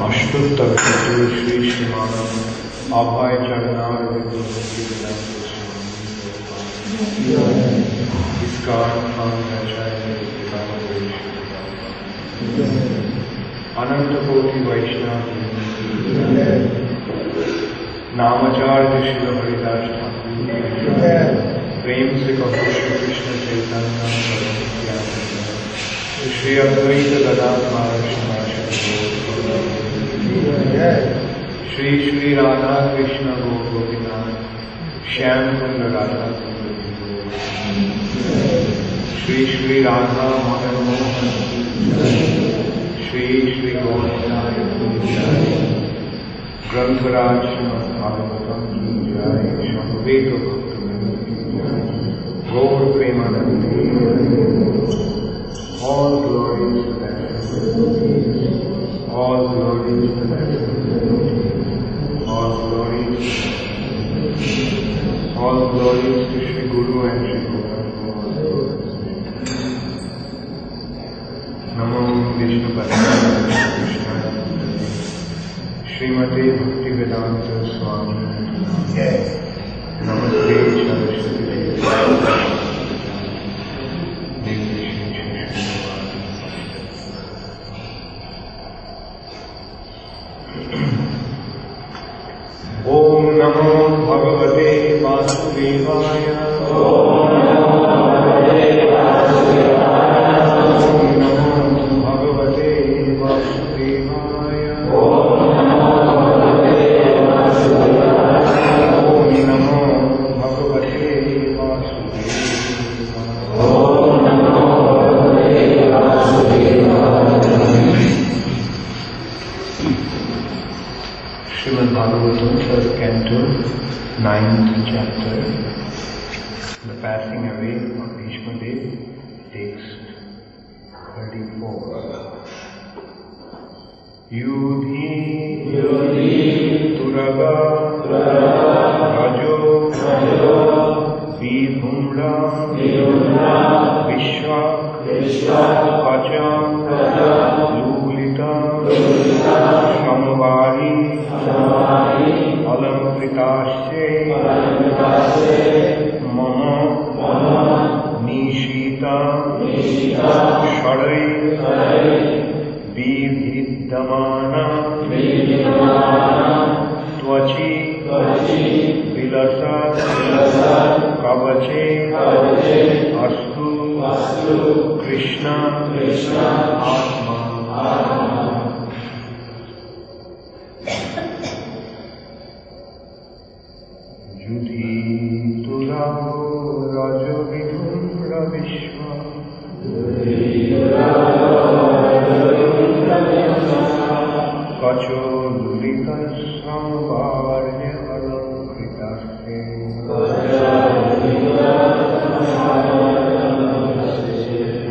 अष्टोत्तर श्री श्रीमान अभय चरणार इसका अनंत कोटि वैष्णव नामाचार्य शिल हरिदास ठाकुर प्रेम से कहो श्री कृष्ण चैतन्य श्री अद्वैत गदाधर श्री श्री राधा कृष्ण गोपीनाथ श्याम कुंड राधा श्री श्री राधा मदन मोहन श्री श्री गौरनाथ ग्रंथराज भागवतम की जय समवेत भक्त गौर Premanandi all glories to that all glories to that all glories to Shri Guru and Shri Guru. Namo Vishnu Padaya Krishna Srimate Bhakti Vedanta Swami Namaste Saraswati Om Namo Bhagavate Vasudevaya Om Namo Bhagavate Vasudevaya Om Namo Bhagavate Srimad Bhagavatam, first canto, 9th chapter. The passing away of Bhishma Dev, text 34. Yudhi Turaga Rajo Vidhumra Vishwa Kacha Lulita Shamvari Alamritashe Mama Nishita Sharai Vividdhamana Tvachi Vilasa Kavache Astu Krishna Atma Yudhi Turago Rajo Vidhumra Vishwa Kacho Lulita Samvarya Alamkritase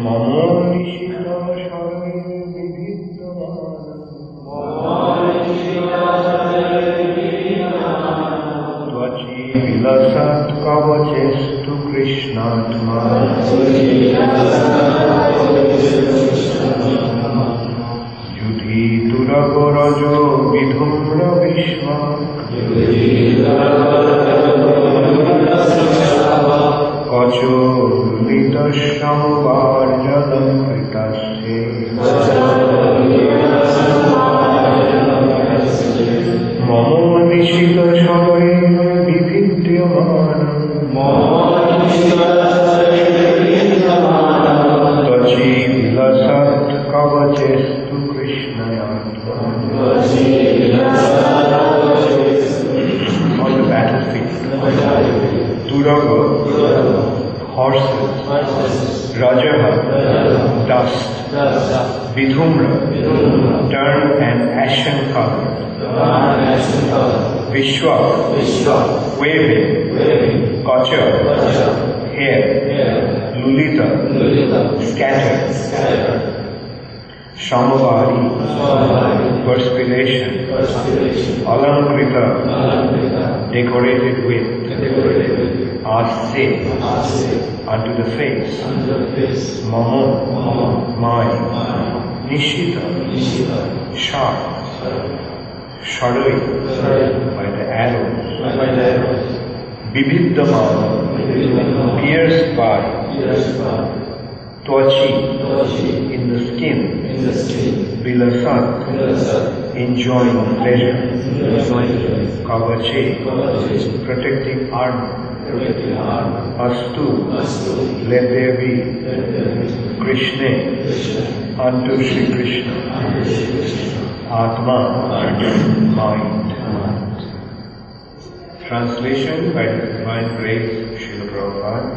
Mamo Nishita Sharai Vividdhamana Tvachi Vilasat Kavachestu Krishnatma Yudhi Turago Rajo Vidhumra Vishwa Kacho Lulita Samvarya Alamkritase Mamo Nishita Sharai Vividdhamana Tvachi Vilasat Kavachestu Krishnayatma. On the battlefield, Turaga, horses, Rajaha, dust, Vidhumra, turn and ashen color, Vishwa, waving, Kacha, hair, Lulita, scattered, Shamavari, perspiration, Alamkrita, decorated with, Ase, unto the face, Mamo, mine, Nishita, sharp, shuddering by the arrows, Bibidamana, pierced by, Twachi, in the skin, Bilasat, enjoying pleasure, Kavache, protecting armor, Astu, let there be, Krishna, unto Shri Krishna, Atma, mind. Translation by the Divine Grace, Srila Prabhupada.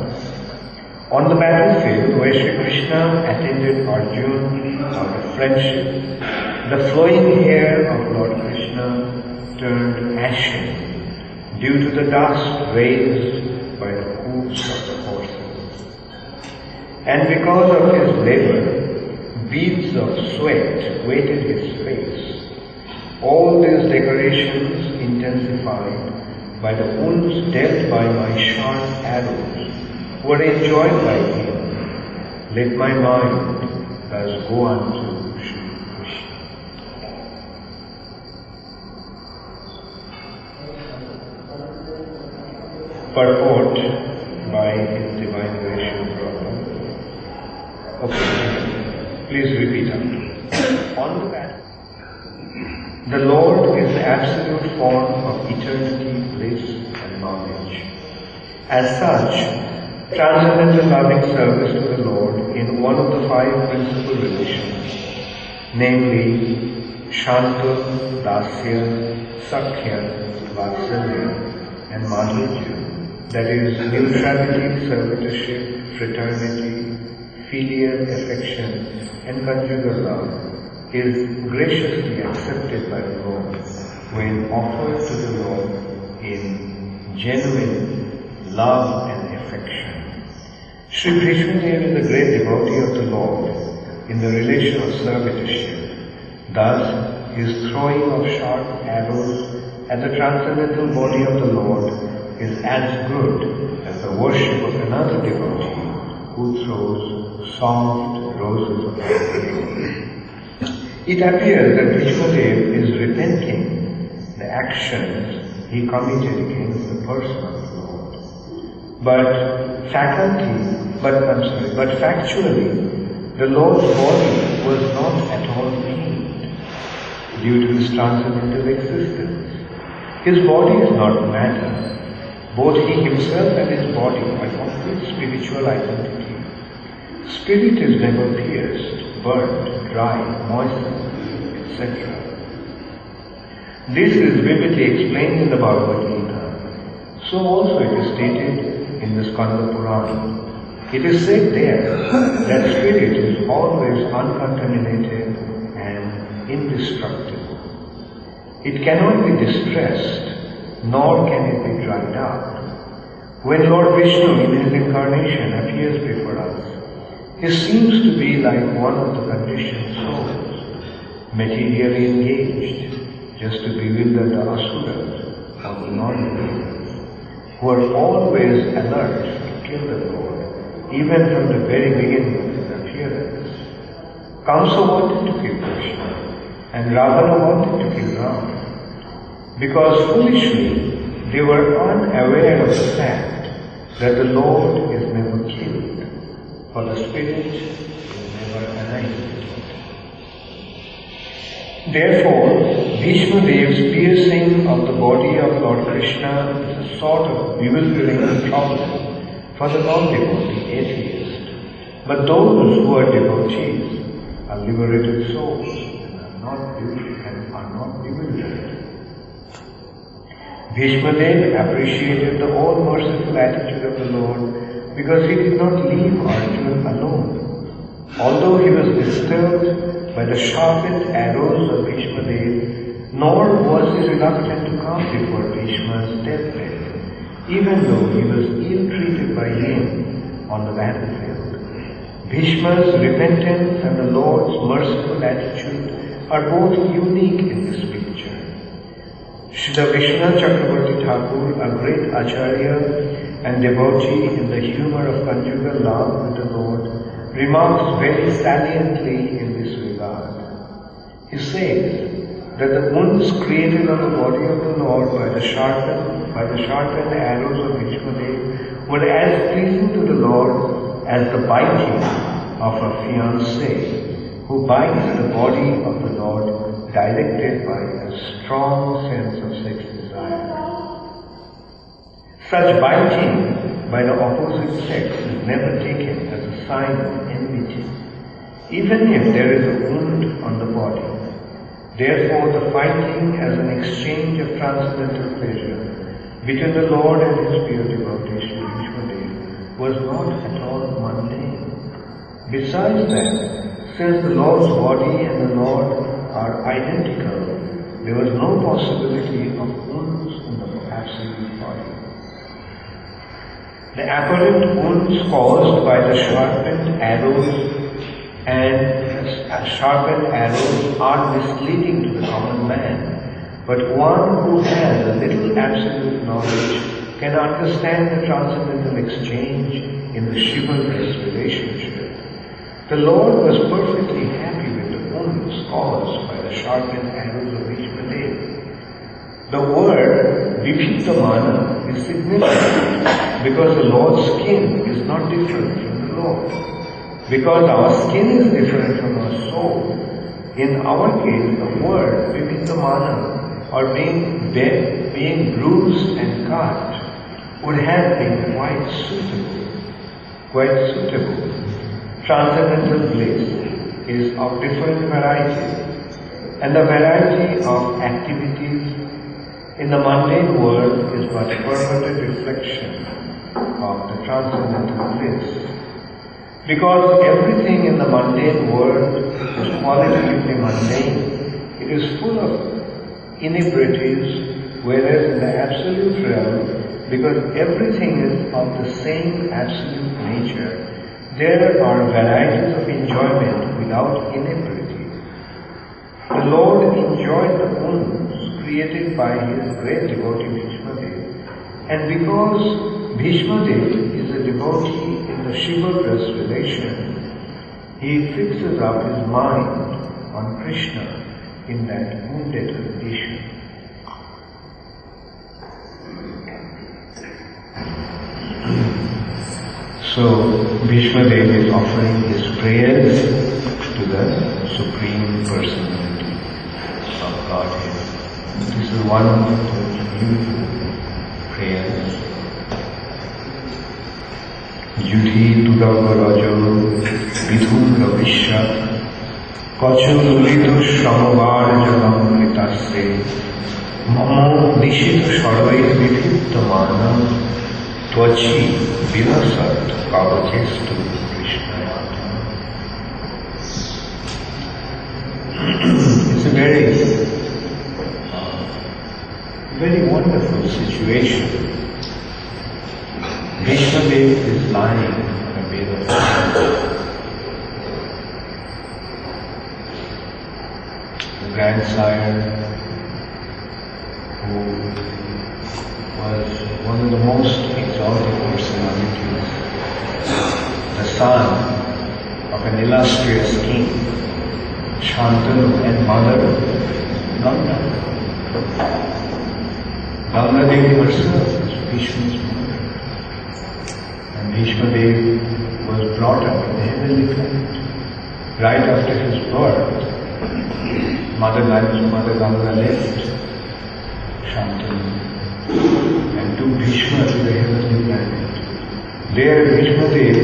On the battlefield where Shri Krishna attended Arjuna out of friendship, the flowing hair of Lord Krishna turned ashen due to the dust raised by the hoofs of the horses. And because of his labor, beads of sweat weighted his face. All these decorations intensified by the wounds dealt by my sharp arrows were enjoyed by him. Let my mind thus go unto Shri Krishna. Purport by His Divine Grace Prabhupada. Okay, please repeat after. On the battle, the Lord is the absolute form of eternity, bliss and knowledge. As such, transcendental loving service to the Lord in one of the 5 principal relations, namely Shanta, Dasya, Sakhya, Vatsalya and Madhurya, that is neutrality, servitorship, fraternity, filial affection and conjugal love, is graciously accepted by the Lord when offered to the Lord in genuine love and affection. Shri Krishna is the great devotee of the Lord in the relation of servitorship. Thus, his throwing of sharp arrows at the transcendental body of the Lord is as good as the worship of another devotee who throws soft roses of love. It appears that Vishwadev is repenting the actions he committed against the person of the Lord. But factually, the Lord's body was not at all pained due to his transcendental existence. His body is not matter. Both he himself and his body are complete spiritual identity. Spirit is never pierced, burnt, dried, moistened, etc. This is vividly explained in the Bhagavad Gita. So also it is stated in the Skanda Purana. It is said there that spirit is always uncontaminated and indestructible. It cannot be distressed, nor can it be dried up. When Lord Vishnu in his incarnation appears before us, he seems to be like one of the conditioned souls, materially engaged, just to bewilder the asuras or the non-believers, who are always alert to kill the Lord, even from the very beginning of his appearance. Kamsa wanted to kill Krishna, and Ravana wanted to kill Rama, because foolishly they were unaware of the fact that the Lord is never killed, for the spirit is never annihilated. Therefore, Bhishmadev's piercing of the body of Lord Krishna is a sort of bewildering problem for the non-devotee atheist. But those who are devotees are liberated souls and are not bewildered. Bhishmadev appreciated the all-merciful attitude of the Lord because he did not leave Arjuna alone. Although he was disturbed by the sharpened arrows of Bhishmadev, nor was he reluctant to come before Bhishma's deathbed, even though he was ill-treated by him on the battlefield. Bhishma's repentance and the Lord's merciful attitude are both unique in this picture. Srila Vishwanath Chakravarti Thakur, a great Acharya and devotee in the humor of conjugal love with the Lord, remarks very saliently in this regard. He says that the wounds created on the body of the Lord by the sharpened arrows of Vishmadev were as pleasing to the Lord as the biting of a fiancée who bites the body of the Lord directed by a strong sense of sex desire. Such biting by the opposite sex is never taken as a sign of enmity, even if there is a wound on the body. Therefore, the fighting as an exchange of transcendental pleasure between the Lord and his pure devotee Sri Vishmadev was not at all mundane. Besides that, since the Lord's body and the Lord are identical, there was no possibility of wounds in the absolute body. The apparent wounds caused by the sharpened arrows are misleading to the common man, but one who has a little absolute knowledge can understand the transcendental exchange in the chivalrous relationship. The Lord was perfectly happy with the wounds caused by the sharpened arrows of Vishmadev. The word Vibhittamana is significant because the Lord's skin is not different from the Lord. Because our skin is different from our soul, in our case the word Vibhittamana or being bruised and cut would have been quite suitable. Transcendental bliss is of different varieties, and the variety of activities in the mundane world is but perverted reflection of the transcendental bliss. Because everything in the mundane world is qualitatively mundane, it is full of inebrities, whereas in the absolute realm, because everything is of the same absolute nature, there are varieties of enjoyment without inebriety. The Lord enjoyed the wounds created by his great devotee Bhishmadev, and because Bhishmadev is a devotee in the chivalrous relation, he fixes up his mind on Krishna in that wounded condition. So Bhishmadev is offering his prayers to the Supreme Personality of Godhead. This is one of the beautiful prayers. Yudhi Tudavarajo Vidhura Vishya Kachulitu Shamavar Jagam Ritasre Mamo Nishitu Sharvai Vidhittamana Tvachi Vinasat Kavachestu Krishnayata. It's a very wonderful situation. Vishmadev is lying on a bed of the grandsire who was one of the most exalted personalities, the son of an illustrious king, Shantanu, and mother Ganga. Ganga Devi herself is Vishnu's mother. And Bhishmadev was brought up in the heavenly planet. Right after his birth, Mother Ganga left Shantanu and took Bhishma to the heavenly planet. There Bhishmadev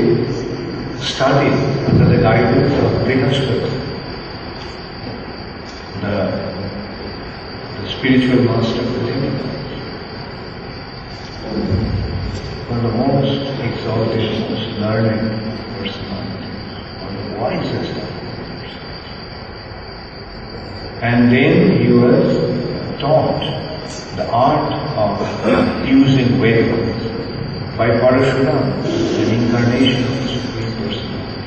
studied under the guidance of Brihaspati, the spiritual master of the demigods. One of the most exalted, most learned personalities, one of the wisest of them. And then he was taught the art of using Vedas by Parashurama, an incarnation of the Supreme Personality.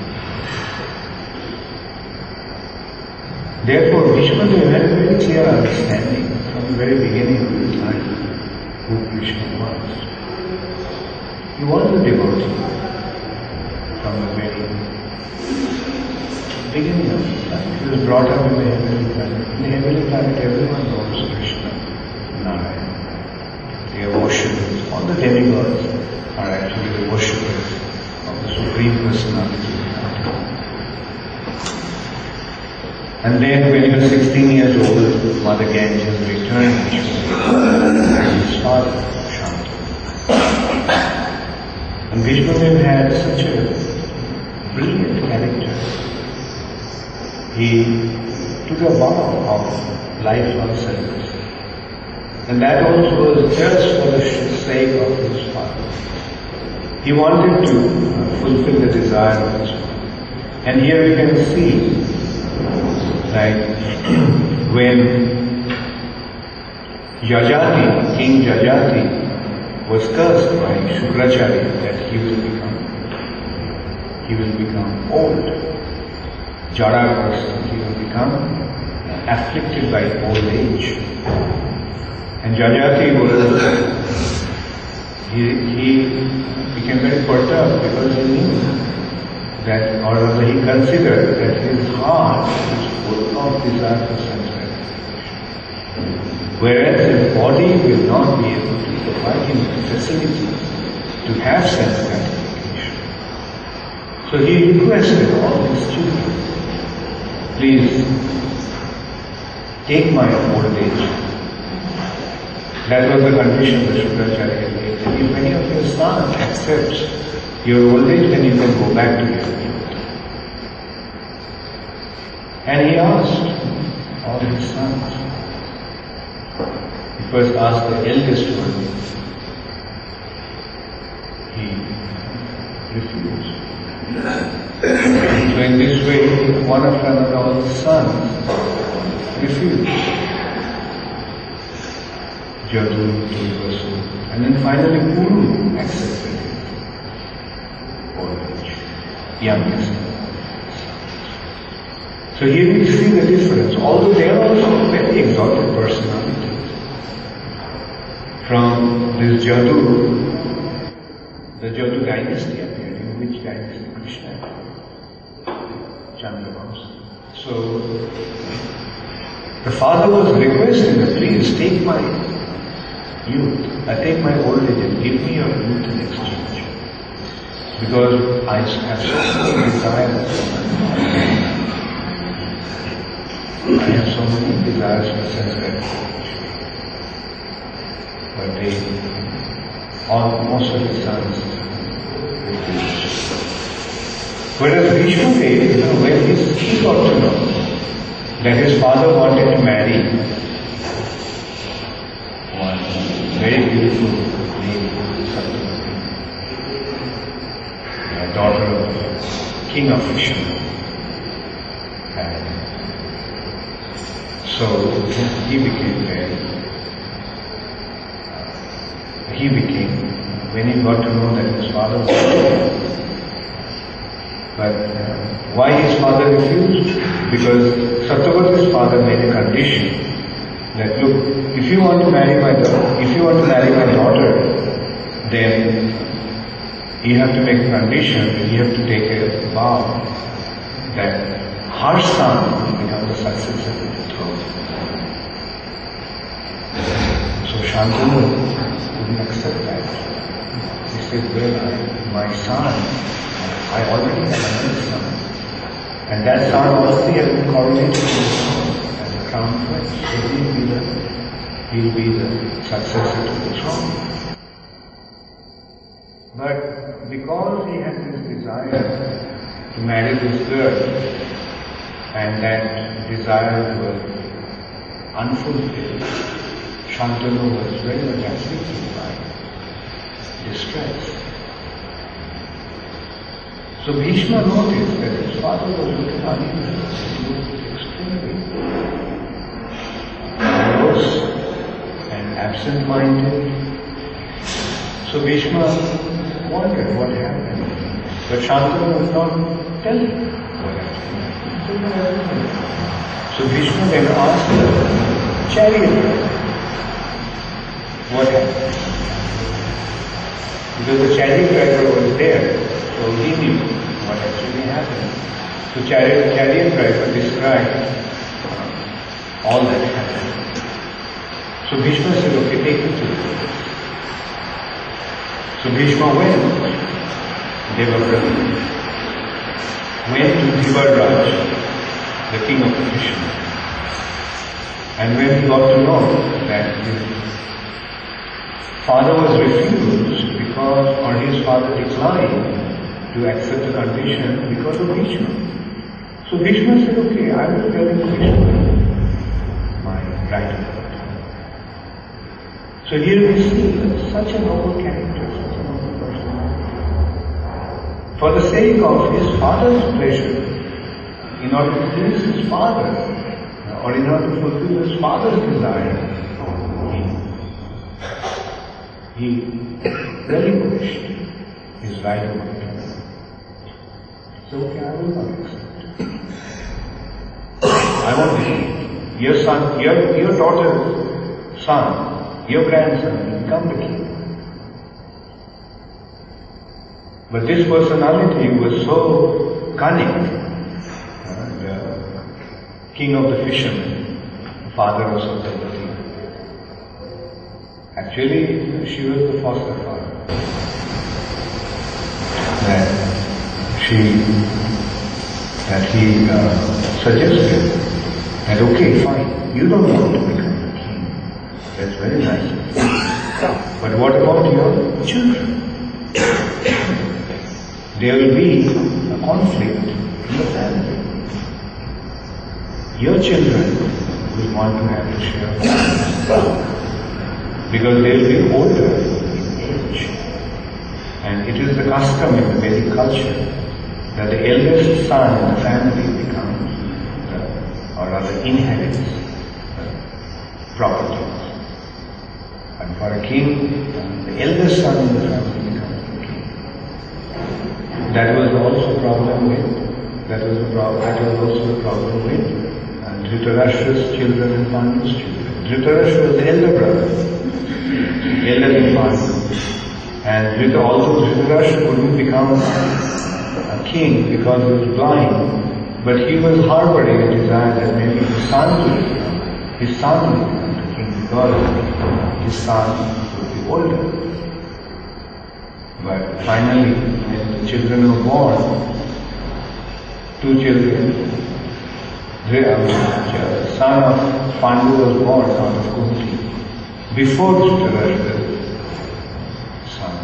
Therefore, Vishmadev had a very clear understanding from the very beginning of his life who Krishna was. He was a devotee from the very beginning of his life. He was brought up in the heavenly planet. In the heavenly planet, everyone And then when he was 16 years old, Mother Ganges returned to his father, Shantanu. And Vishnudev had such a brilliant character. He took a vow of lifelong service. And that also was just for the sake of his father. He wanted to fulfill the desire of his father. And here we can see, like, when Jajati, King Jajati, was cursed by Shukracharya that he will become old. Jaragrasta, he will become afflicted by old age. And Jajati he became very perturbed because he knew that, or rather he considered that his heart was full of desire for sense gratification. Whereas his body will not be able to provide him the facility to have sense gratification. So he requested all his children, please take my old age. That was the condition that Shukracharya had made. If any of your sons accepts your old age, then you can go back to your youth. And he asked all his sons. He first asked the eldest one. He refused. So in this way, one after another, all his sons refused. Jadu, Tulvasu, and then finally Guru accepted his old age, youngest. So here we see the difference, although they are also very exalted personalities. From this Jadu, the Jadu dynasty appeared, in which dynasty? Krishna, Chandravamsa. So the father was requesting that please take my youth, I take my old age and give me your youth in exchange. Because I have so many desires I have so many desires for sense gratification. But most of his sons refused. Whereas Vishnudev, when he got to know that his father wanted to marry one very beautiful lady, a daughter of the king of fishermen. So he became when he got to know that his father was dead. But why his father refused? Because Satyavati's father made a condition that, look, if you want to marry my daughter, then you have to make a condition, you have to take a vow that her son will become the successor to the throne. So Shantanu couldn't accept that. He said, well, my son, I already have another son. And that son already has been coronated to the throne as a crown prince. So he'll be the successor to the throne. But because he had this desire to marry this girl, and that desire was unfulfilled, Shantanu was very much afflicted by distress. So Bhishma noticed that his father was looking uneasy. He was extremely morose and absent-minded. So Bhishma wondered what happened. But Shantanu was not telling what happened. So Bhishma then asked the chariot driver what happened. Because the chariot driver was there, so he knew what actually happened. So chariot driver described all that happened. So Bhishma said, okay, take me to the place. So Bhishma went to Dhivaraj. the king of the fishermen. And when he got to know that his father was refused because, or his father declined to accept the condition because of Bhishma. So Bhishma said, okay, I will tell him Bhishma, my right hand. So here we see such a noble character, such a noble person. For the sake of his father's pleasure, in order to please his father, or in order to fulfill his father's desire, he relinquished his right of mind. So, okay, I will not accept. I want to your son, your daughter's son, your grandson will become the king. But this personality was so cunning. King of the fishermen, father of Satyavati. Actually, she was the foster father. That he suggested that, okay, fine, you don't want to become the king. That's very nice. But what about your children? There will be a conflict in the family. Your children will want to have a share because they will be older in age. And it is the custom in the Vedic culture that the eldest son in the family becomes, or rather inherits properties. And for a king, the eldest son in the family becomes the king. That was also a problem with, that was also a problem with Dhritarashtra's children and Pandu's children. Dhritarashtra was the elder brother, elder than Pandu. And although Dhritarashtra couldn't become a king because he was blind, but he was harboring a desire that maybe his son would become the king because his son would be older. But finally, when the children were born, two children, the son of Pandu was born out of Kunti. Before Dhritarashtra's son,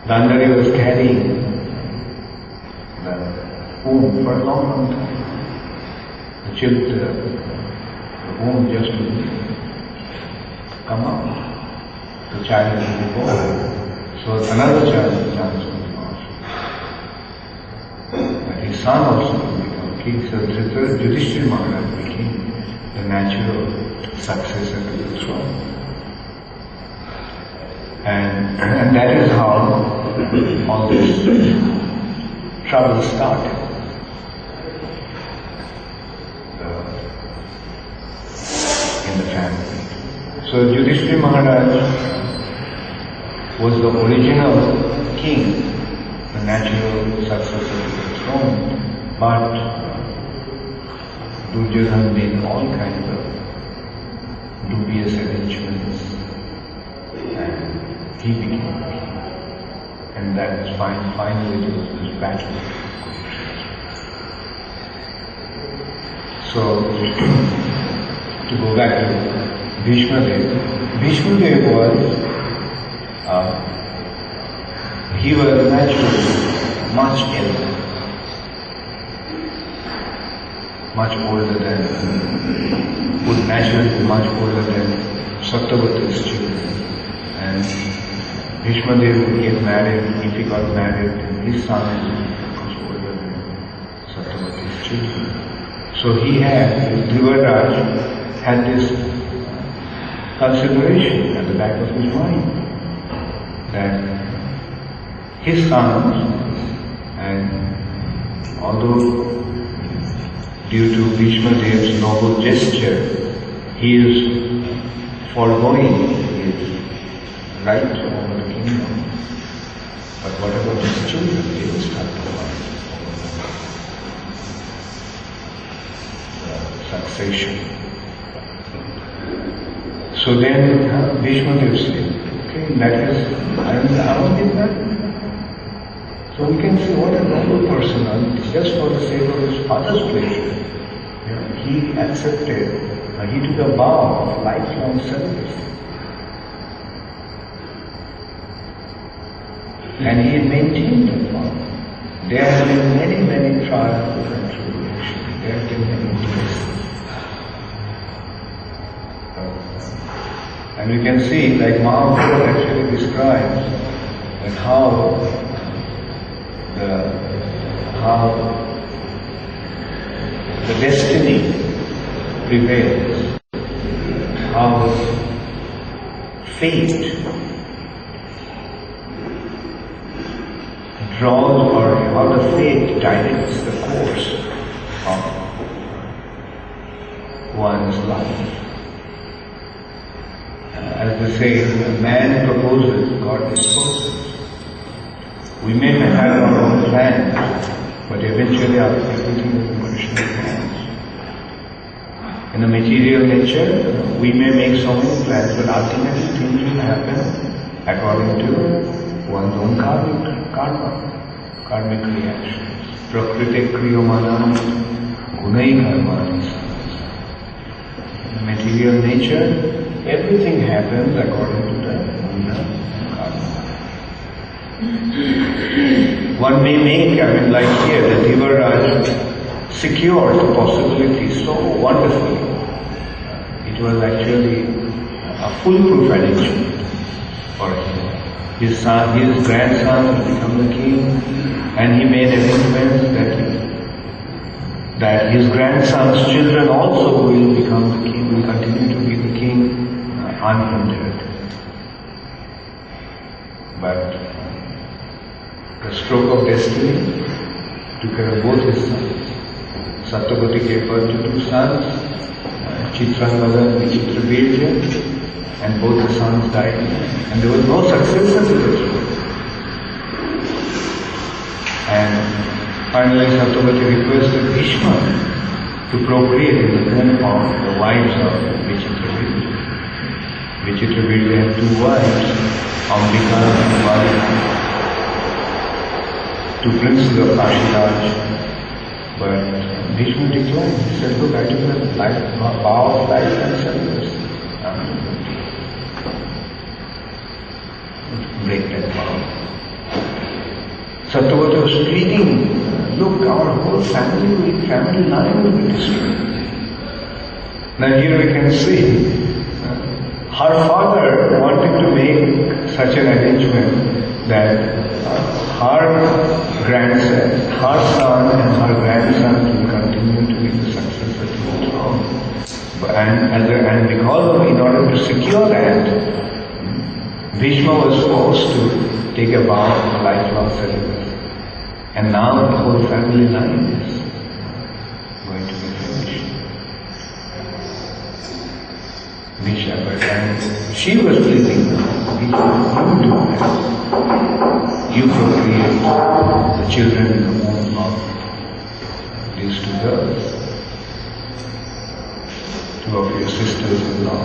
Gandhari was carrying the womb for a long, long time. The womb just to come up. The child will be born. So another child was born. But his son also became king. So Yudhishthira Maharaj became the natural successor to the throne. And that is how all this trouble started. In the family. So Yudhishthira Maharaj was the original king, the natural successor to the throne, but Duryodhana made all kinds of dubious arrangements and he became king. And that is finally there was this battle. So, to go back to Bhishma Dev was, he was naturally much elder, much older than, would naturally be much older than Satyavati's children. And Bhishma Dev would get married. If he got married, then his son was older than Satyavati's children. So he had, Dhrivaraj had this consideration at the back of his mind that his sons, and although due to Bhishma Dev's noble gesture, he is foregoing his right to own the kingdom. But what about his children? They will start to fight the succession. So then Bhishma Dev said, okay, that is, I won't get that. So we can see what a noble person, just for the sake of his father's pleasure, he accepted, he took a vow of lifelong celibacy. And he maintained that vow. There have been many, many trials and tribulations. There have been many tests. And we can see, like Maharaj actually describes, that how the destiny prevails, how fate draws, or how the fate directs the course of one's life. As they say, man proposes, God disposes. We may have our own plans, but eventually everything is in Krishna's hands. In the material nature, we may make so many plans, but ultimately things will happen according to one's own karmic reactions. Prakriti kriyamanam gunai karmani. In the material nature, everything happens according to the guna karma. One may make, like here, the Devaraj secured the possibility so wonderfully. It was actually a foolproof arrangement for him. His grandson will become the king, and he made arrangements that his grandson's children also will become the king, will continue to be the king unhindered. But the stroke of destiny took care of both his sons. Satyavati gave birth to two sons, Chitrangada and Vichitrabirja, and both the sons died. And there was no successor to the throne. And finally Satyavati requested Bhishma to procreate in the womb of the wives of Vichitrabirja. Vichitrabirja had two wives, Ambika and Valika, two princes of Kashiraj. But Bhishma declined. He said, look, I took a vow of life and celibacy. Break that vow. Satyavati was pleading, look, our whole family line will be destroyed. Now here we can see, her father wanted to make such an arrangement that her grandson, her son and her grandson will continue to be the successor to the throne. And because in order to secure that, Bhishma was forced to take a vow of lifelong celibacy. And now the whole family line is going to be finished. Bhishma, and she was pleading, Bhishma, you do that. You procreate the children in the womb of these two girls, two of your sisters-in-law.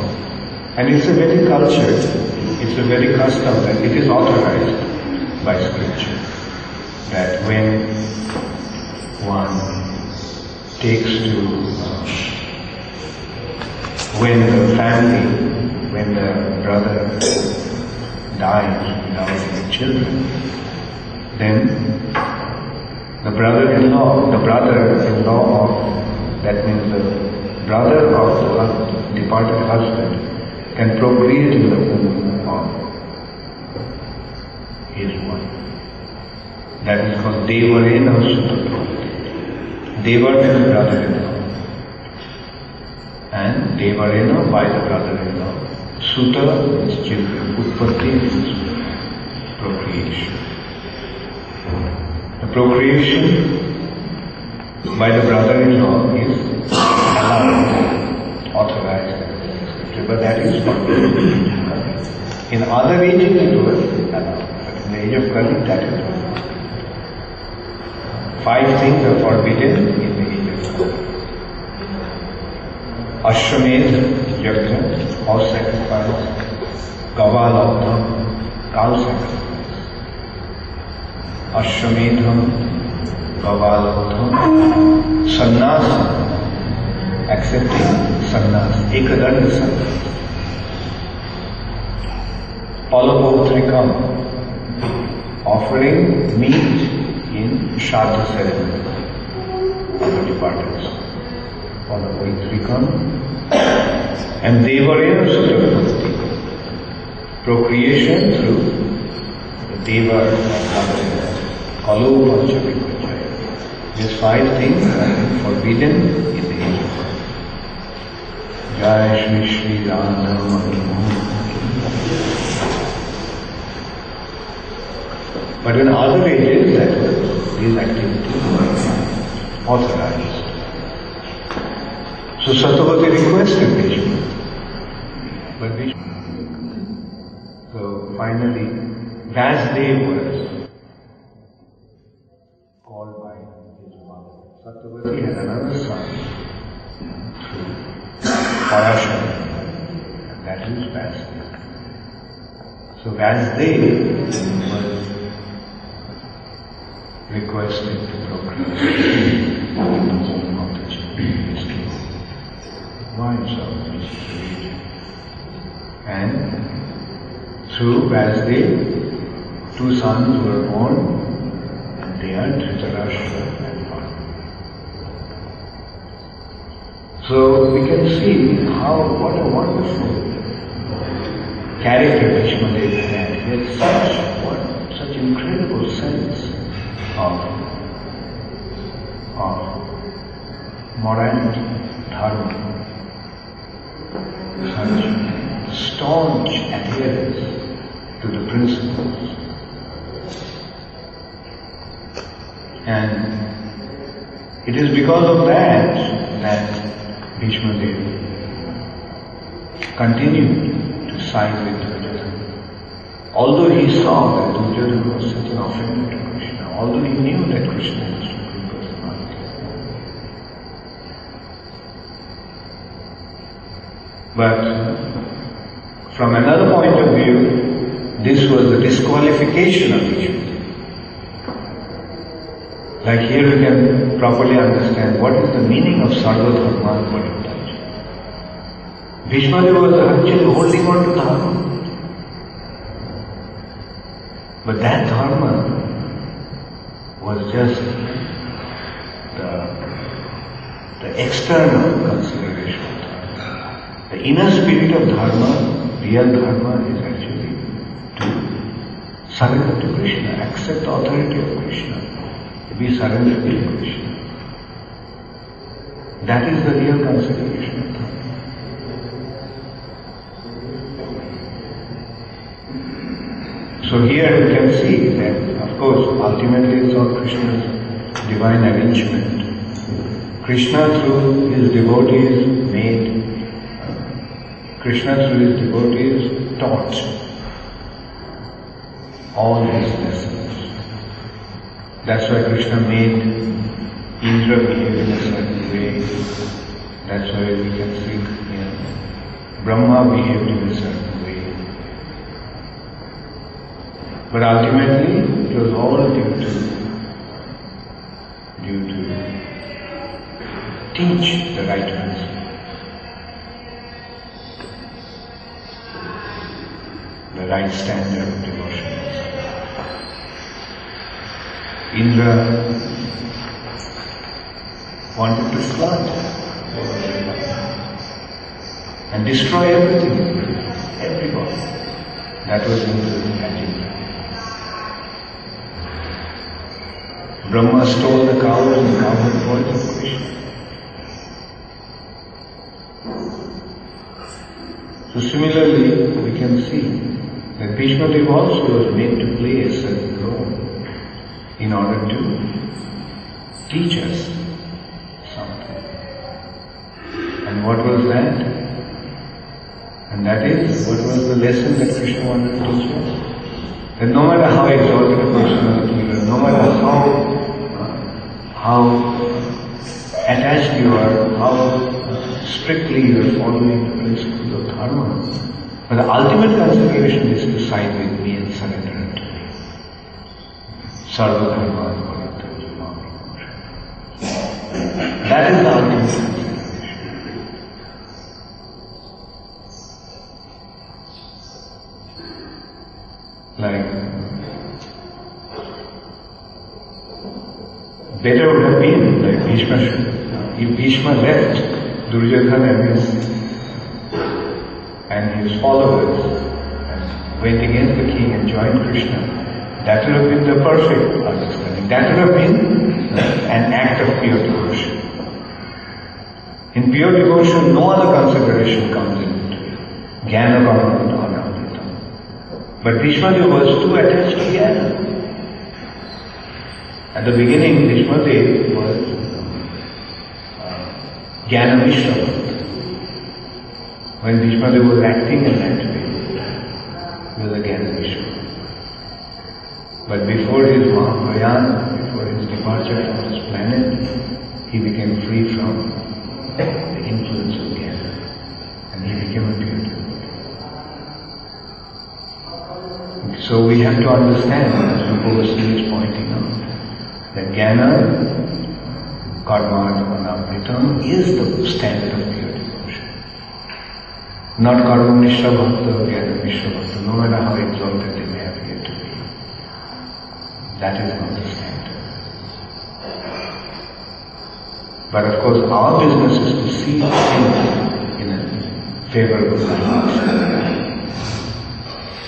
And it's a very culture, it's a very custom that it is authorized by scripture that when one takes to, when the brother dies without any children, then the brother-in-law of, that means the brother of the departed husband, can procreate in the womb of his wife. That is called Devarena Sutta. Deva means brother-in-law. And Devarena by the brother-in-law. Sutta means children. Utpatti means procreation. The procreation by the brother-in-law is allowed, authorized by the scripture, but that is not in other ages it was allowed, but in the age of Kali that is not. 5 things are forbidden in the age of Kali. Ashwamedh yajna, horse sacrifice, Gavalabdha, cow sacrifice. Ashwamedham, Gavalabdham, sannyasa, accepting sannyas, ekadanda sannyas. Palapotrikam, offering meat in Shraddha ceremony of the departed. Palapotrikam, and Devarena Sutta, procreation through the Deva and Kavalena, Kalopanchavikajaya. These 5 things are forbidden in the age of birth. Jai Shri Shri Radha Madhava. But in other ages, these activities were authorized. So Satyavati requested Vishnu. But Vishnu. So finally, Vyasdev was called by his mother. Satyavati had another son through Parashara, and that is Vyasdev. So Vyasdev was requested to procreate in the home of the king. Wives of this religion. And through Vyasdev, 2 sons were born, and they are Dhritarashtra and Pandava. So we can see what a wonderful character Bhishmadev had. He had such incredible sense of morality, dharma, such staunch adherence to the principles. And it is because of that Bhishmadev continued to side with Duryodhana. Although he saw that Duryodhana was such an offender to Krishna, although he knew that Krishna is supreme personality. But from another point of view, this was a disqualification of Vishnu. Like here we can properly understand what is the meaning of Sarva Dharma Parityaja. Bhishmadev was actually holding on to Dharma. But that Dharma was just the external consideration of Dharma. The inner spirit of Dharma, real Dharma, is actually to surrender to Krishna, accept the authority of Krishna, to be surrendered to Krishna. That is the real consideration of Dharma. So here we can see that, of course, ultimately it's all Krishna's divine arrangement. Krishna through his devotees taught all his lessons. That's why Krishna made Indra behave in a certain way. That's why we can see Brahma behaved in a certain way. But ultimately, it was all due to teach the right principle. The right standard of devotion. Indra wanted to flood and destroy everything, everybody. That was Indra's agenda. Brahma stole the cows and the cow had poisoned Krishna. So similarly, we can see that Bhishmadev also was made to play a certain role in order to teach us something. And what was that? And that is, what was the lesson that Krishna wanted to teach us? That no matter how exalted a personality you are, no matter how attached you are, how strictly you are following the principles of Dharma, but the ultimate consideration is to side with me and surrender unto me. Sarva Dharma Parityaja. That is the ultimate consideration. Like, better would have been, like Bhishma, if Bhishma left Duryodhana and his followers and went against the king and joined Krishna, that would have been the perfect understanding. That would have been an act of pure devotion. In pure devotion, no other consideration comes into it. Jnana Bhava. But Bhishmadev was too attached to Jnana. At the beginning, Bhishmadev was Jnana Mishra. When Bhishmadev was acting in that way, he was a Jnana Mishra. But before his Mahapayana, before his departure from this planet, he became free from the influence of Jnana. And he became a pure devotee. So we have to understand, as Rupa is pointing out, that Jnana, Karma, is the standard of pure devotion. Not Karma Mishra Bhakta or Jnana Mishra Bhakta, no matter how exalted they may appear to be. That is not the standard. But of course, our business is to see things in a favorable light.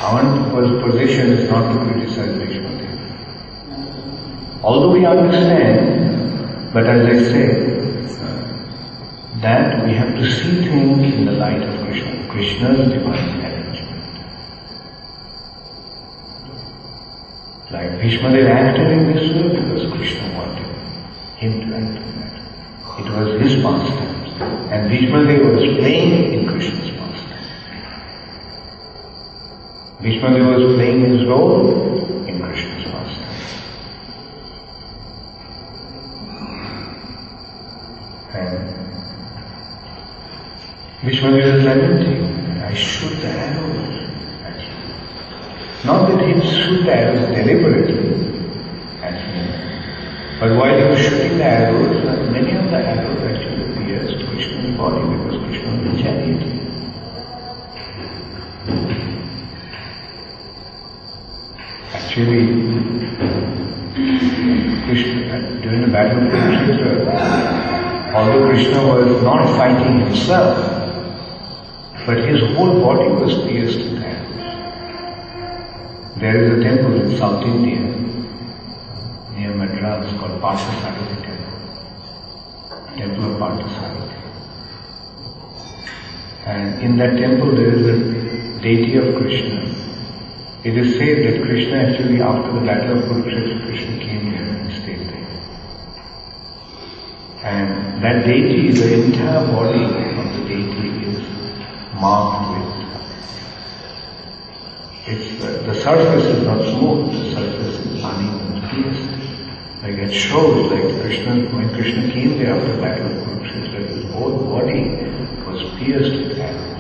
Our position is not to criticize Vishwadev. Although we understand, but as I say, that we have to see things in the light of Krishna, Krishna's divine arrangement. Like Bhishmadev acted in this way because Krishna wanted him to act in that. It was his pastime, and Bhishmadev was playing in Krishna's pastime. Bhishmadev was playing his role in Krishna's pastime. And Bhishmadev is lamenting, I shoot the arrows at you. Not that he shoot the arrows deliberately at him, but while he was shooting the arrows, many of the arrows actually pierced Krishna's body because Krishna was a chariot. Actually, Krishna, during the battle of Kurukshetra, although Krishna was not fighting himself, but his whole body was pierced with arrows. There is a temple in South India, near Madras, called Parthasarathi Temple. Temple of Parthasarathi. And in that temple there is a deity of Krishna. It is said that Krishna actually, after the battle of Kurukshetra, Krishna came here and stayed there. And that deity, the entire body of the deity is marked with, the surface is not smooth, the surface is uneven, pierced. Like it shows, like Krishna, when Krishna came there after the battle of Kurukshetra, his whole body was pierced with arrows.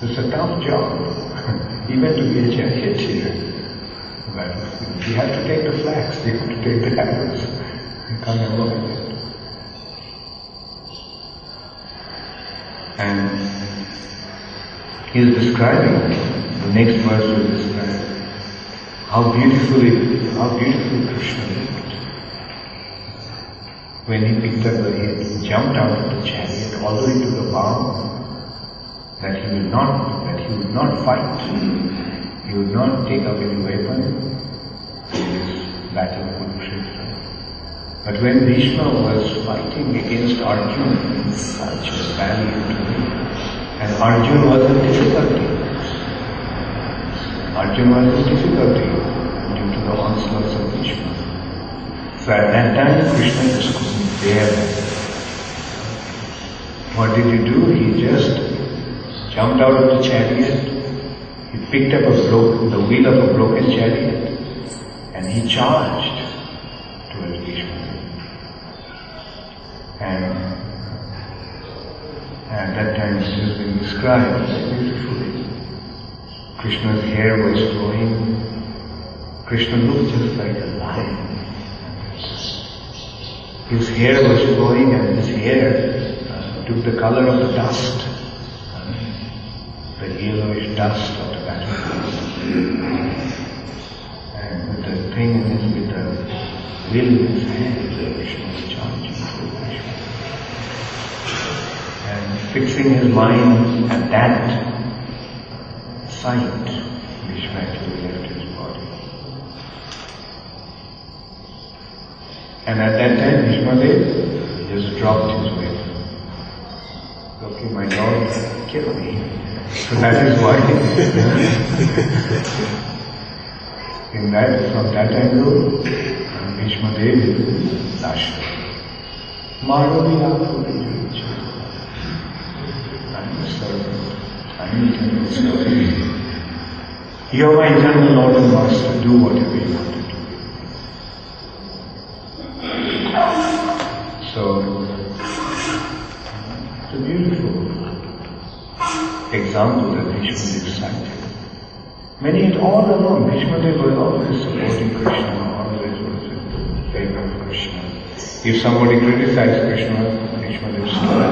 It's a tough job, even to be a charioteer. But you have to take the flags, you have to take the arrows. You can't avoid it. And he is describing, the next verse will describe how beautiful Krishna looked. When he picked up he jumped out of the chariot, although he took a vow that he would not fight, he would not take up any weapon in this battle of Kurukshetra. But when Bhishma was fighting against Arjuna in such a valiant way, and Arjuna was in difficulty. Arjuna was in difficulty due to the onslaughts of Bhishma. So at that time Krishna just couldn't bear that. What did he do? He just jumped out of the chariot, he picked up the wheel of a broken chariot, and he charged towards Bhishma. And at that time it has been described beautifully. Krishna's hair was flowing. Krishna looked just like a lion. His hair was flowing and his hair took the color of the dust. The yellowish yellowish dust of the battlefield. And with the thing in his, with the will in his hand, Krishna was charging through Krishna. And fixing his mind at that sight, Krishna actually left his body. And at that time, Bhishmadev just dropped his whip. Okay, my Lord, kill me. So that is why, from that angle, Bhishmadev is Lasha. Maravi Apu, I'm a servant, I'm an eternal servant. You are my eternal Lord and Master, do whatever you want to do. So, it's a beautiful example that Bhishmadev cited. Many had all along, Bhishmadev was always supporting Krishna, always was in favor of Krishna. If somebody criticized Krishna, Bhishmadev stood.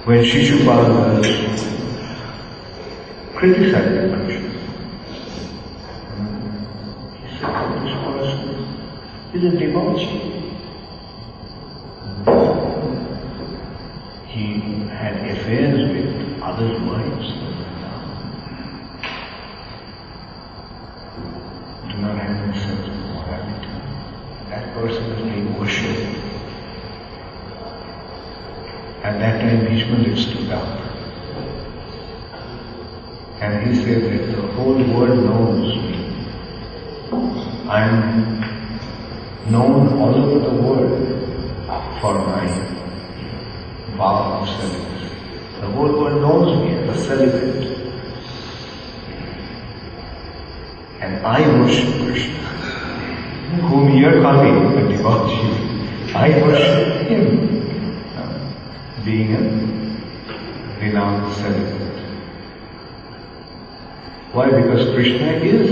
When Shishupal was criticizing Krishna, he said that this person is a debauchee. He had affairs with others' wives. Do not have any sense of morality. That person is being worshipped. At that time, Bhishmadev stood up. And he said that the whole world knows me. I am known all over the world for my vow of celibacy. The whole world knows me as a celibate. And I worship Krishna, whom you are calling a devotee. I worship him, being a renowned celibate. Why? Because Krishna is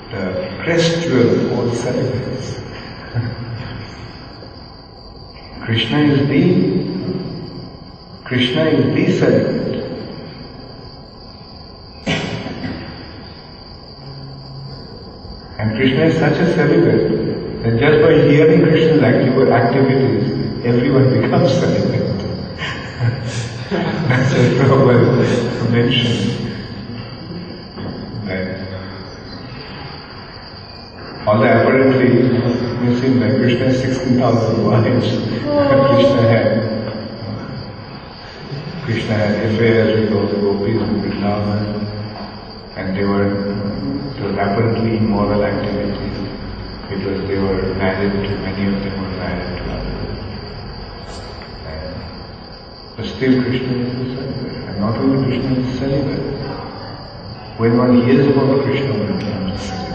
the crest jewel of all celibates. Krishna is the celibate. And Krishna is such a celibate that just by hearing Krishna's activities, everyone becomes celibate. That's what Prabhupada mentioned. That although apparently it may seem like Krishna has 16,000 wives, Krishna had affairs with all the gopis in Vrindavan, and it was apparently immoral activity because they were married to, many of them were married to others. But still Krishna is the celibate, and not only Krishna is the celibate. When one hears about Krishna, one becomes a celibate.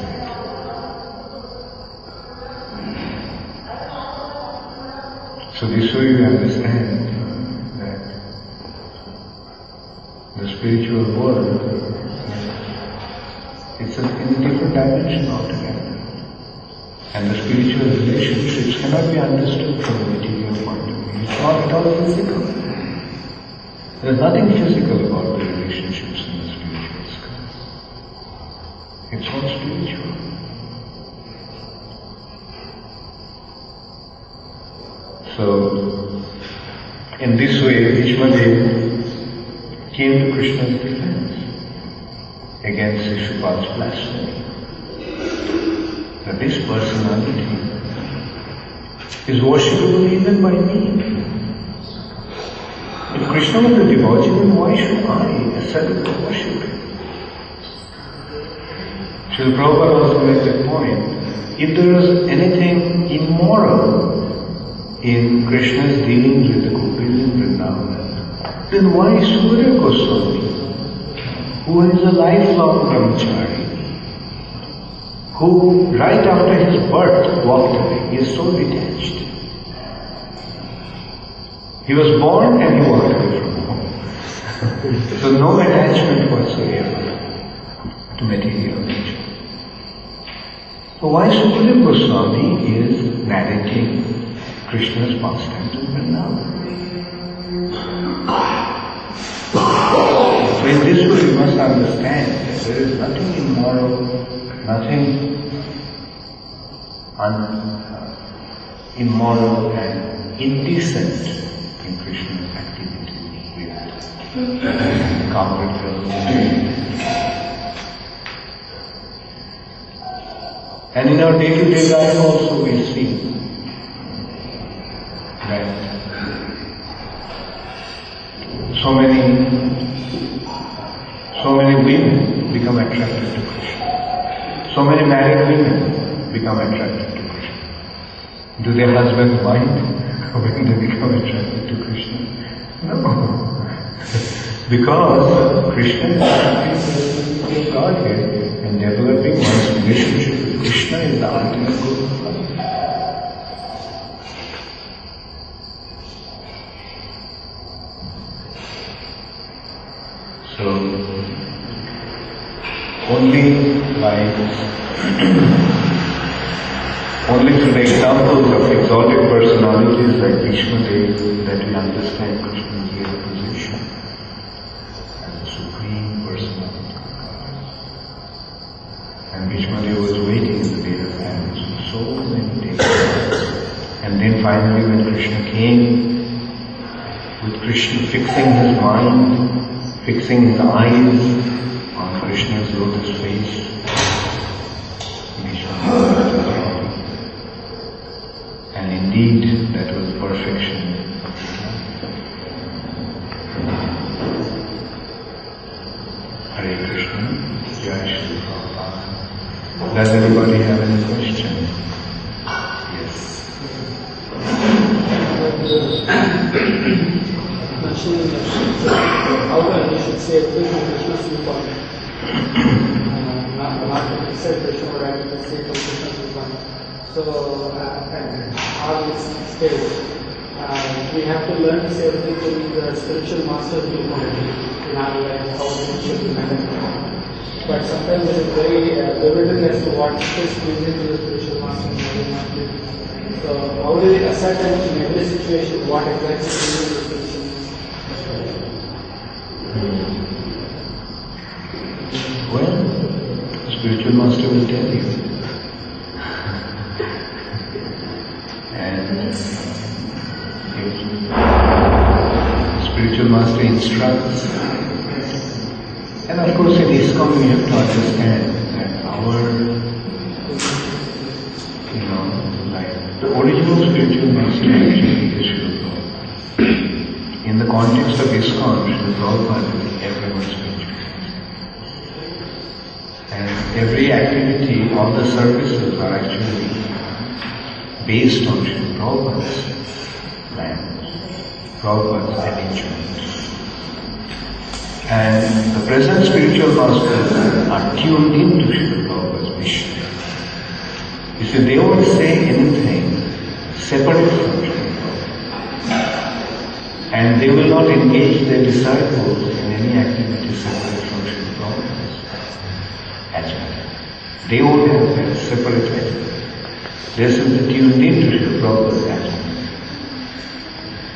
So this way you understand that the spiritual world, it's in a different dimension altogether. And the spiritual relationships cannot be understood from a material point of view. It's not at all physical. There's nothing physical about the relationships in the spiritual sky. It's all spiritual. So, in this way, Bhishmadev came to Krishna's defense against Shishupal's blasphemy. That this personality is worshipable even by me. If Krishna was a devotee, then why should I, a celibate, worship him? Srila Prabhupada also made that point. If there is anything immoral in Krishna's dealings with the gopis in Vrindavan, then why Sukadeva Goswami, who is a lifelong brahmachari, who right after his birth walked away, he is so detached. He was born and he walked away from home. So no attachment whatsoever to material nature. So why Sukadeva Goswami is narrating Krishna's pastimes in Vrindavan? useful, you must understand that there is nothing immoral, nothing immoral and indecent in Krishna's activity with corporate girls. And in our day-to-day life also we see that so many women become attracted to Krishna. So many married women become attracted to Krishna. Do their husbands mind when they become attracted to Krishna? No. Because Krishna is accepting Godhead and developing one's relationship with Krishna is the ultimate goal of life. So, only through the examples of exalted personalities like Bhishma Dev that we understand Krishna's real position as the Supreme Personality of God. And Bhishma Dev was waiting in the Vedas language for so many days. And then finally when Krishna came, with Krishna fixing his mind, fixing his eyes on Krishna's lotus face, and indeed that was perfection. Hare Krishna, Jai Shri Prabhupada. Does anybody have any question? Yes. However, you should say Krishna's viewpoint. Not accept Krishna, but I can say Krishna's viewpoint. So, all this stage, we have to learn to say everything to the spiritual master's viewpoint in our life, how we should be managed. But sometimes it is very bewildering as to what is pleasing to the spiritual master and what is not pleasing. So, how do we ascertain in every situation what exactly is pleasing to the spiritual master? Well, the spiritual master will tell you. And if the spiritual master instructs, and of course in ISKCON we have to understand that the original spiritual master actually is Srila Prabhupada. In the context of ISKCON, Srila Prabhupada is everyone's spiritual master. And every activity, all the services are actually based on Srila Prabhupada's plan, Prabhupada's arrangement. And the present spiritual masters are tuned into Srila Prabhupada's mission. You see, they won't say anything separate from Srila Prabhupada. And they will not engage their disciples in any activity separate from Srila Prabhupada's agenda. They won't have that separate agenda. They are simply tuned into Srila Prabhupada's agenda.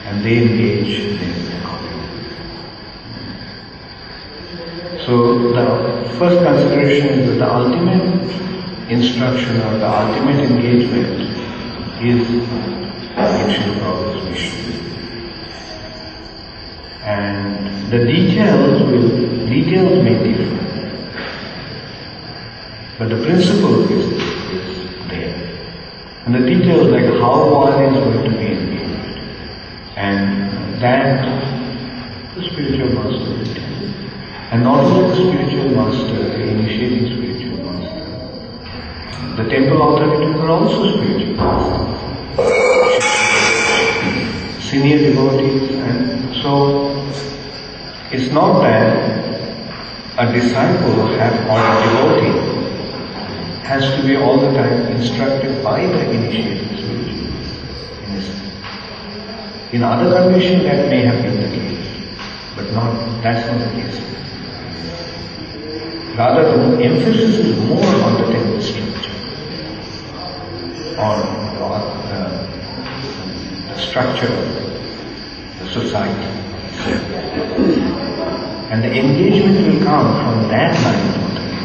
And they engage them accordingly. So the first consideration is that the ultimate instruction or the ultimate engagement is in Srila Prabhupada's mission. And the details may differ. But the principle is there. And the details like how one is going to be engaged. And that the spiritual master will tell you. And not only the spiritual master, the initiating spiritual master. The temple authorities are also spiritual masters. Senior devotees, and so it's not that a disciple or a devotee has to be all the time instructed by the initiating spiritual master. In other conditions that may have been the case, but that's not the case. Rather, the emphasis is more on the temple structure, on the structure of the society. And the engagement will come from that line of authority.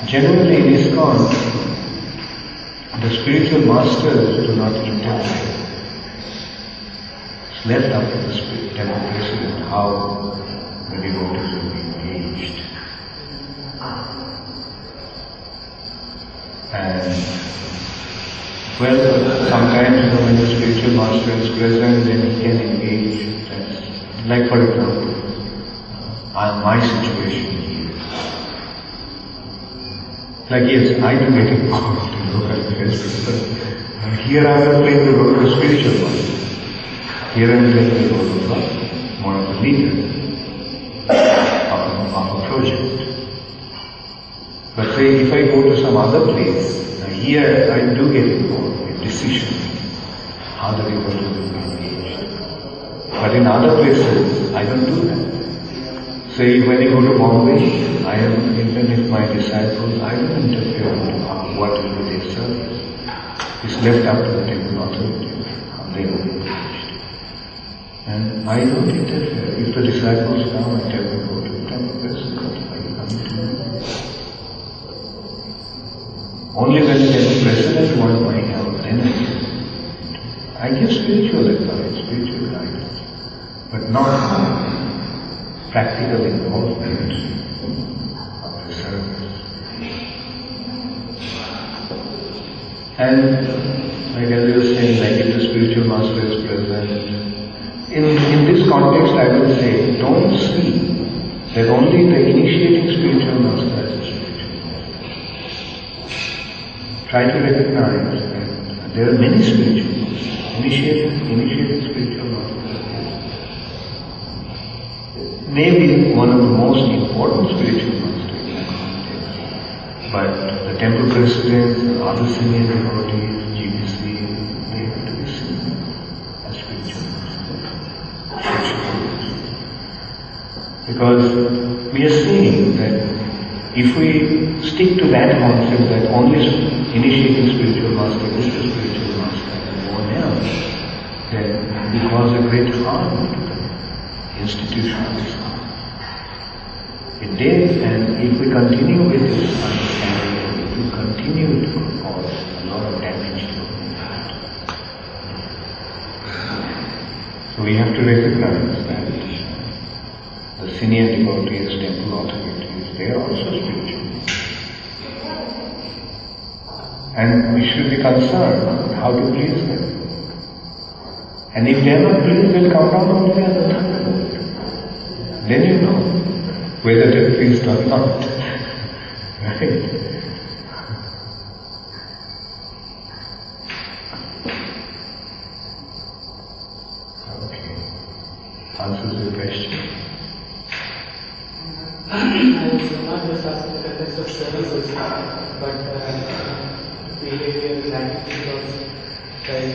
Generally in ISKCON, the spiritual masters do not interfere. It's left up to the temple president how the devotees will be engaged. And well, sometimes when the spiritual master is present, then he can engage. Like for example, my situation here. Like yes, I do get involved in local affairs, but here I am playing the role of a spiritual master. Here I am playing the role of more of a leader of a project. But say if I go to some other place, here I do get involved in decisions, how the devotees will be engaged. But in other places, I don't do that. Say when I go to Bombay, even if my disciples, I don't interfere into what will be their service. It's left up to the temple authority, how they will be engaged. And I don't interfere. If the disciples come and tell me go to the temple president, are you coming to me? Only when the temple president wants my help, then I give spiritual advice, spiritual guidance, but not practical involvement of the service. And like as you were saying, like if the spiritual master is present, in this context I will say, don't see that only the initiating spiritual master is a spiritual master. Try to recognize that there are many spiritual masters, initiating spiritual masters. Maybe one of the most important spiritual masters in that context, but the temple president and other senior devotees, GBC, they have to be seen as spiritual masters. Because we are seeing that if we stick to that concept that only initiating spiritual master is the spiritual master and no one else, then we cause a great harm to the institution of ISKCON. It did, and if we continue with this understanding, it will continue to cause a lot of damage to the movement. So we have to recognize that the senior devotees, temple authorities, they are also spiritual. And we should be concerned how to please them. And if they are not pleased, they'll come down on the other thunderbolt. Then you know whether they're pleased or not. Right? Okay. Answers your question? I was not just asking the context of services, but behavior and attitude also. Like,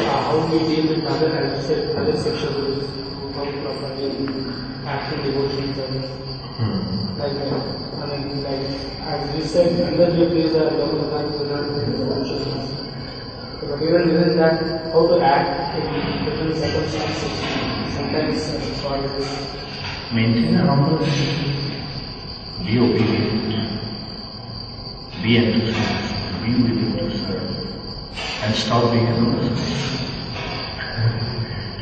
how we deal with other sexual groups who come properly active devotion service. Like, as you said, under the place are local authorities who run devotion. But even within that, how to act in different circumstances. Sometimes for maintain harmony, be obedient, be enthusiastic, be willing to serve, and stop being an overseer.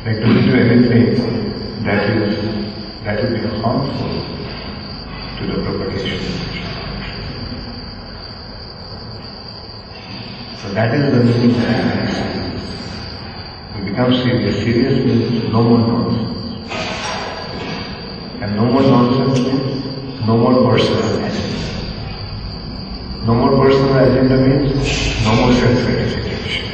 Like don't do anything that will be harmful to the propagation of Krishna. So that is the meaning of serious. We become serious. Serious means no more nonsense. And no more nonsense means no more personal agenda. No more personal agenda means no more self-gratification.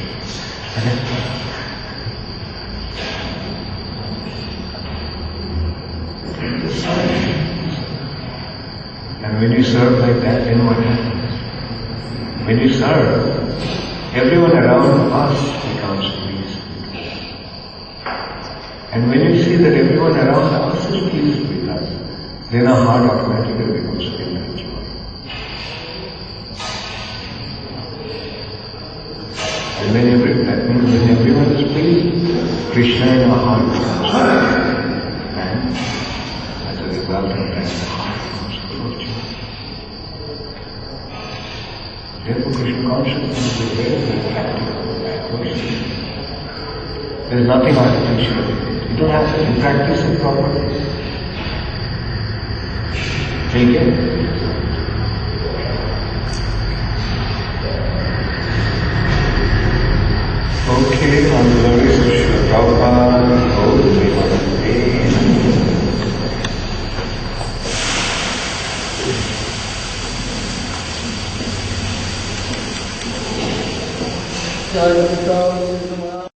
And when you serve like that, then what happens? When you serve, everyone around us becomes pleased. And when you see that everyone around us is pleased with us, then our heart automatically becomes filled with joy. And that means when everyone is pleased, Krishna in our heart becomes happy. And as a result of that, the heart becomes full of joy. Therefore, Krishna consciousness is very, very practical. There is nothing artificial with it. You don't have to practice it properly. Take it. Okay, on the glories of Srila Prabhupada, hold the name of the day. Jai Bhakti Charu Swami.